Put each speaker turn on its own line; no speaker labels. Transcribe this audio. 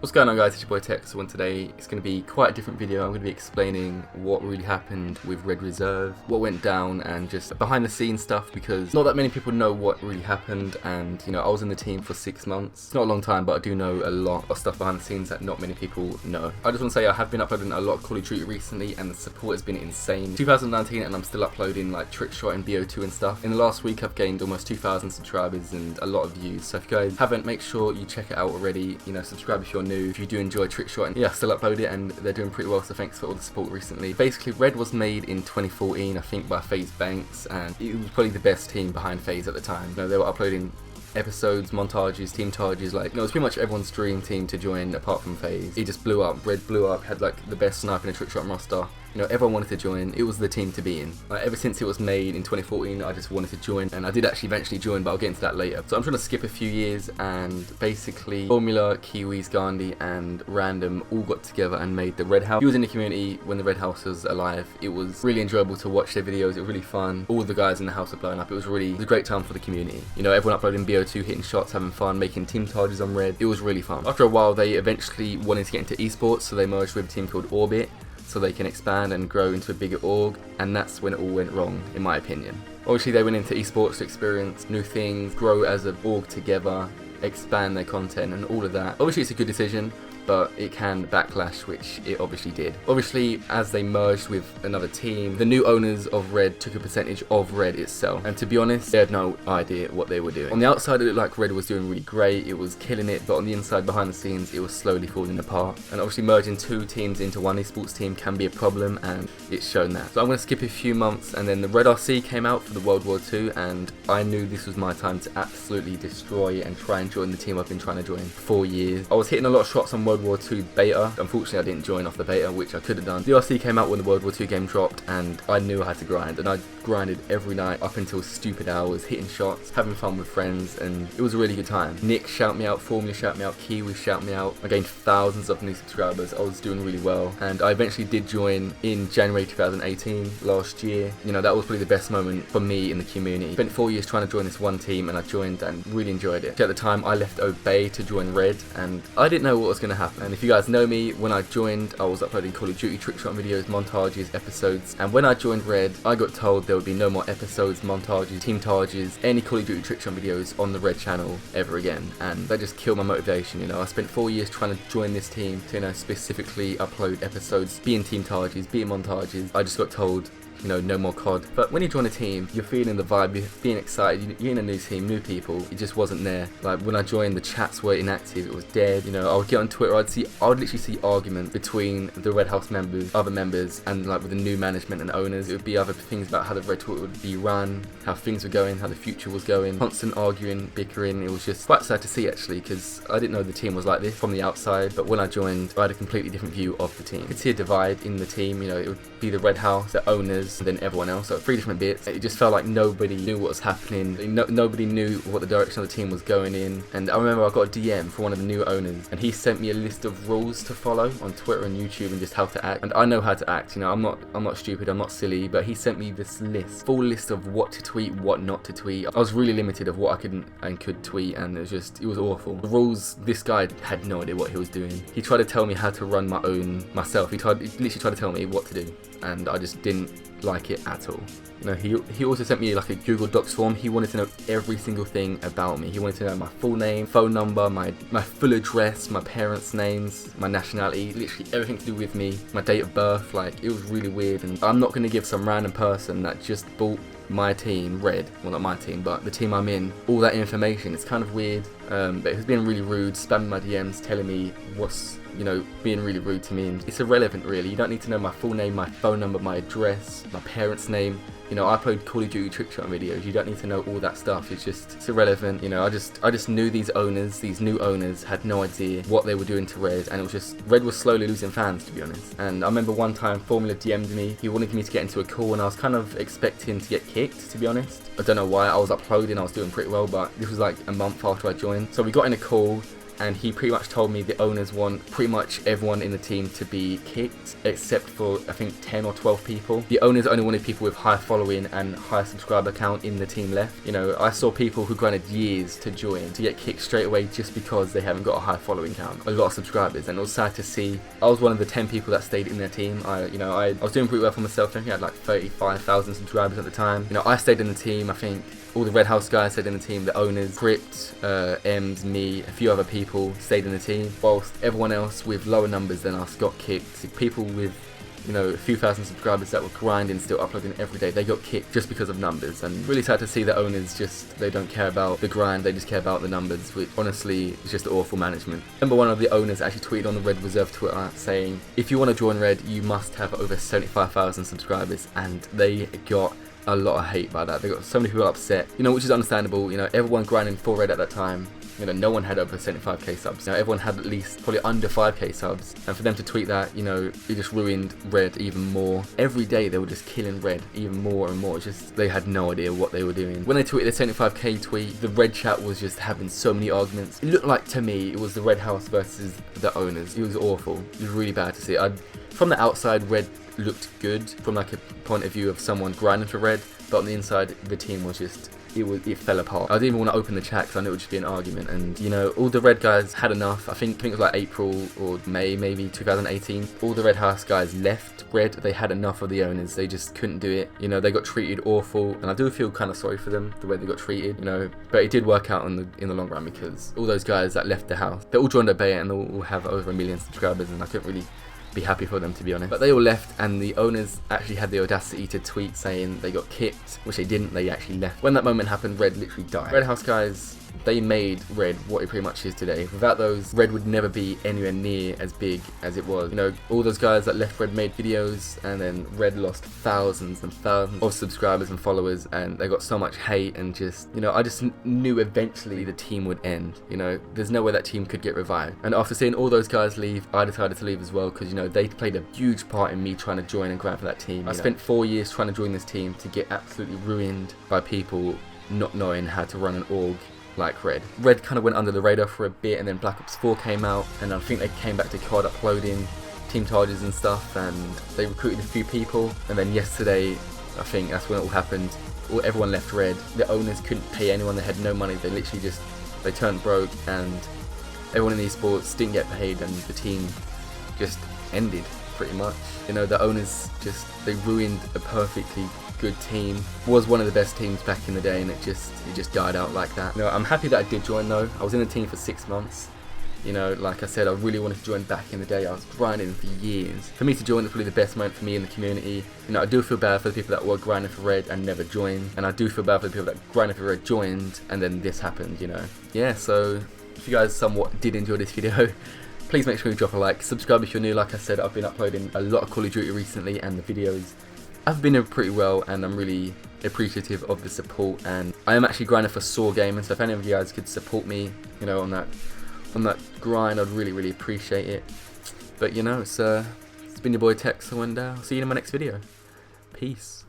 What's going on, guys? It's your boy Texzl, and today it's going to be quite a different video. I'm going to be explaining what really happened with redreserve, what went down, and just behind the scenes stuff, because not that many people know what really happened. And I was in the team for 6 months. It's not a long time, but I do know a lot of stuff behind the scenes that not many people know. I just want to say I have been uploading a lot of Call of Duty recently, and the support has been insane. 2019, and I'm still uploading like Trickshotting, BO2 and stuff. In the last week I've gained almost 2,000 subscribers and a lot of views, so if you guys haven't, make sure you check it out already. Subscribe if you're new. If you do enjoy Trickshotting, yeah, I still upload it and they're doing pretty well, so thanks for all the support recently. Basically, Red was made in 2014, I think, by FaZe Banks, and it was probably the best team behind FaZe at the time. They were uploading episodes, montages, team charges, it was pretty much everyone's dream team to join apart from FaZe. It just blew up. Red blew up, had like the best sniper in the Trickshotting roster. Everyone wanted to join. It was the team to be in. Ever since it was made in 2014, I just wanted to join, and I did actually eventually join, but I'll get into that later. So I'm trying to skip a few years, and basically Formula, Kiwiz, Gandhi, and Randumb all got together and made the Red House. He was in the community when the Red House was alive. It was really enjoyable to watch their videos. It was really fun. All the guys in the house were blowing up. It was a great time for the community. Everyone uploading BO2, hitting shots, having fun, making team charges on Red. It was really fun. After a while, they eventually wanted to get into esports, so they merged with a team called Orbit, so they can expand and grow into a bigger org, and that's when it all went wrong, in my opinion. Obviously, they went into esports to experience new things, grow as an org together, expand their content, and all of that. Obviously, it's a good decision, but it can backlash, which it obviously did. Obviously, as they merged with another team, the new owners of Red took a percentage of Red itself, and to be honest, they had no idea what they were doing. On the outside, it looked like Red was doing really great, it was killing it, but on the inside, behind the scenes, it was slowly falling apart. And obviously, merging two teams into one esports team can be a problem, and it's shown that. So I'm going to skip a few months, and then the Red RC came out for the World War II, and I knew this was my time to absolutely destroy it and try and join the team I've been trying to join for 4 years. I was hitting a lot of shots on World War II beta. Unfortunately, I didn't join off the beta, which I could have done. The RC came out when the World War II game dropped, and I knew I had to grind, and I grinded every night up until stupid hours, hitting shots, having fun with friends, and it was a really good time. Nick shout me out, Formula shout me out, Kiwi shout me out. I gained thousands of new subscribers. I was doing really well, and I eventually did join in January 2018 last year. That was probably the best moment for me in the community. Spent 4 years trying to join this one team, and I joined and really enjoyed it. At the time, I left Obey to join Red, and I didn't know what was going to happen. And if you guys know me, when I joined, I was uploading Call of Duty trickshot videos, montages, episodes, and when I joined Red, I got told there would be no more episodes, montages, team charges, any Call of Duty trickshot videos on the Red channel ever again, and that just killed my motivation. I spent 4 years trying to join this team to specifically upload episodes, be in team charges, be in montages. I just got told no more COD. But when you join a team, you're feeling the vibe, you're being excited, you're in a new team, new people. It just wasn't there. Like when I joined, the chats were inactive, it was dead. I would get on Twitter, I'd literally see arguments between the Red House members, other members, and like with the new management and owners. It would be other things about how the Red Twitter would be run, how things were going, how the future was going. Constant arguing, bickering. It was just quite sad to see, actually, because I didn't know the team was like this from the outside. But when I joined, I had a completely different view of the team. You could see a divide in the team. It would be the Red House, the owners, and then everyone else. So 3 different bits. It just felt like nobody knew what was happening. Nobody knew what the direction of the team was going in. And I remember I got a DM from one of the new owners, and he sent me a list of rules to follow on Twitter and YouTube and just how to act. And I know how to act. I'm not stupid. I'm not silly. But he sent me this full list of what to tweet, what not to tweet. I was really limited of what I could tweet, and it was awful. The rules. This guy had no idea what he was doing. He tried to tell me how to run myself. He literally tried to tell me what to do, and I just didn't like it at all. He also sent me like a Google Docs form. He wanted to know every single thing about me. He wanted to know my full name, phone number, my full address, my parents' names, my nationality, literally everything to do with me, my date of birth. It was really weird, and I'm not going to give some random person that just bought my team, Red, well not my team, but the team I'm in, all that information. It's kind of weird, but it was being really rude, spamming my DMs, telling me what's, being really rude to me, and it's irrelevant really. You don't need to know my full name, my phone number, my address, my parents' name. I upload Call of Duty trickshot videos. You don't need to know all that stuff. It's irrelevant. I just knew these new owners had no idea what they were doing to Red, and it was just, Red was slowly losing fans, to be honest. And I remember one time Formula DM'd me. He wanted me to get into a call, and I was kind of expecting to get kicked, to be honest. I don't know why. I was uploading, I was doing pretty well, but this was like a month after I joined. So we got in a call, and he pretty much told me the owners want pretty much everyone in the team to be kicked, except for I think 10 or 12 people. The owners only wanted people with high following and high subscriber count in the team left. You know, I saw people who grinded years to join to get kicked straight away just because they haven't got a high following count, a lot of subscribers, and it was sad to see. I was one of the 10 people that stayed in their team. I was doing pretty well for myself. I think I had like 35,000 subscribers at the time. You know, I stayed in the team. I think all the Red House guys stayed in the team, the owners, Crypt, Ems, me, a few other people stayed in the team, whilst everyone else with lower numbers than us got kicked. People with, you know, a few thousand subscribers that were grinding, still uploading every day, they got kicked just because of numbers. And really sad to see the owners they don't care about the grind, they just care about the numbers, which honestly is just awful management. Remember, one of the owners actually tweeted on the Red Reserve Twitter saying, if you want to join Red, you must have over 75,000 subscribers, and they got a lot of hate by that. They got so many people upset, you know, which is understandable. You know, everyone grinding for Red at that time, you know, no one had over 75k subs. You know, everyone had at least probably under 5k subs, and for them to tweet that, you know, it just ruined Red even more. Every day they were just killing Red even more and more. It's just, they had no idea what they were doing. When they tweeted the 75k tweet, the Red chat was just having so many arguments. It looked like, to me, it was the Red House versus the owners. It was awful. It was really bad to see. From the outside, Red looked good from like a point of view of someone grinding for Red, but on the inside, the team was just, it fell apart. I didn't even want to open the chat because I knew it would just be an argument. And you know, all the Red guys had enough. I think it was like April or May maybe 2018. All the Red House guys left Red. They had enough of the owners. They just couldn't do it. You know, they got treated awful, and I do feel kind of sorry for them, the way they got treated. You know, but it did work out in the long run, because all those guys that left the house, they all joined Obey and they all have over 1 million subscribers, and I couldn't really be happy for them, to be honest. But they all left, and the owners actually had the audacity to tweet saying they got kicked, which they didn't. They actually left. When that moment happened, Red literally died. Red House guys, they made Red what it pretty much is today. Without those, Red would never be anywhere near as big as it was. You know, all those guys that left Red made videos, and then Red lost thousands and thousands of subscribers and followers, and they got so much hate, and just, you know, I just knew eventually the team would end. You know, there's no way that team could get revived. And after seeing all those guys leave, I decided to leave as well, because, you know, they played a huge part in me trying to join and grind for that team. I spent 4 years trying to join this team to get absolutely ruined by people not knowing how to run an org like Red. Red kind of went under the radar for a bit, and then Black Ops 4 came out, and I think they came back to COD uploading team charges and stuff, and they recruited a few people, and then yesterday, I think that's when it all happened. Everyone left Red. The owners couldn't pay anyone, they had no money, they literally just, they turned broke, and everyone in esports didn't get paid, and the team just ended pretty much. You know, the owners just, they ruined a perfectly good team. Was one of the best teams back in the day, and it just died out like that. You know, I'm happy that I did join though. I was in the team for 6 months. You know, like I said, I really wanted to join back in the day. I was grinding for years. For me to join is probably the best moment for me in the community. You know, I do feel bad for the people that were grinding for Red and never joined, and I do feel bad for the people that grinded for Red joined and then this happened, you know. Yeah, so if you guys somewhat did enjoy this video, please make sure you drop a like, subscribe if you're new. Like I said, I've been uploading a lot of Call of Duty recently, and the videos have been doing pretty well, and I'm really appreciative of the support. And I am actually grinding for SoaR Gaming, so if any of you guys could support me, you know, on that grind, I'd really appreciate it. But you know, it's been your boy Texzl, and I'll see you in my next video. Peace.